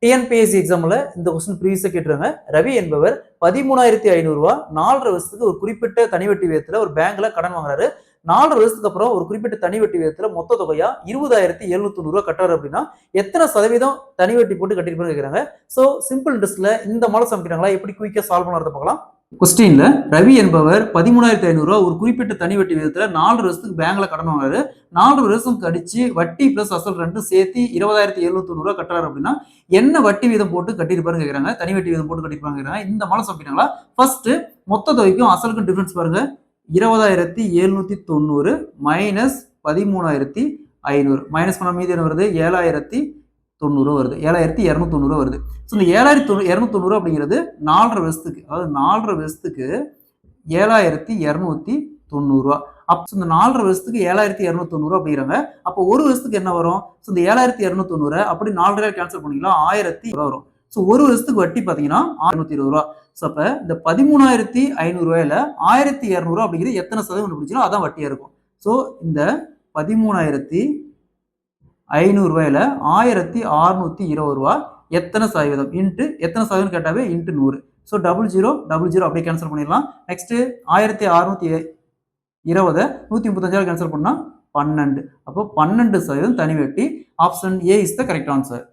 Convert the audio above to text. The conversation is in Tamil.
டிஎன்பிஎஸ்சி எக்ஸாம்ல இந்த கொஸ்டின் ப்ரீவியஸா கேட்டுருங்க. ரவி என்பவர் 13,500 ரூபாய் 4 வருஷத்துக்கு ஒரு குறிப்பிட்ட தனி வட்டி விகிதத்துல ஒரு பேங்க்ல கடன் வாங்குறாரு. 4 வருஷத்துக்கு அப்புறம் ஒரு குறிப்பிட்ட தனி வட்டி விகிதத்துல மொத்த தொகையா 20,790 ரூபாய் கட்டுறாரு அப்படின்னா எத்தனை சதவீதம் தனி வட்டி போட்டு கட்டிருப்பான்னு கேக்குறாங்க. சோ சிம்பிள் இன்ட்ரெஸ்ட்ல இந்த மாடல் சமைக்கிறாங்களா எப்படி குயிக்கா சால்வ் பண்ணறத பார்க்கலாம். கொஸ்டின்ல ரவி என்பவர் 13,500 ரூபாய் ஒரு குறிப்பிட்ட தனி வட்டி விகிதத்துல 4 வருஷத்துக்கு பேங்க்ல கடன் வாங்குறாரு. 4 வருஷம் கழிச்சு வட்டி பிளஸ் அசல் ரெண்டும் சேர்த்து 20,790 ரூபாய் கட்டுறாரு அப்படின்னா என்ன வட்டி வீதம் போட்டு கட்டிருப்பாருன்னு கேக்குறாங்க. தனி வட்டி வீதம் போட்டு கட்டிருப்பாங்க கேக்குறாங்க. இந்த மாடல் சமைக்கிறாங்களா. ஃபர்ஸ்ட் மொத்த தொகைக்கும் அசலுக்கும் டிஃபரன்ஸ் பாருங்க. 20,790 மைனஸ் 13,500 மைனஸ் பண்ண மீதி என்ன வருது 7,090 வருது. 7,290 வருது. ஸோ இந்த 7,290 அப்படிங்கிறது 4.5 வருஷத்துக்கு, அதாவது 4.5 வருஷத்துக்கு 7,290 அப்போ இந்த 4.5 வருஷத்துக்கு 7,290 அப்படிங்கிறாங்க. அப்போ ஒரு வருஷத்துக்கு என்ன வரும்? ஸோ இந்த 7,290 அப்படி 4 கேன்சல் பண்ணிக்கலாம் 1,000 வரும். ஸோ ஒரு வருஷத்துக்கு வட்டி பார்த்தீங்கன்னா 620 ரூபா. ஸோ அப்போ இந்த 13,500 ரூபாயில 1,200 அப்படிங்கிறது எத்தனை சதவீதம் கண்டுபிடிச்சோம் அதான் வட்டியா இருக்கும். ஸோ இந்த 13,500 ரூபாயில 1,620 ரூபா எத்தனை சதவீதம் இன்ட்டு எத்தனை சதவீதம் கேட்டாவே இன்ட்டு 100. ஸோ 0000 அப்படியே கேன்சல் பண்ணிடலாம். நெக்ஸ்ட் 1,620 135 கேன்சல் பண்ணா 12. அப்போ 12% தனி வட்டி. Option A is the correct answer.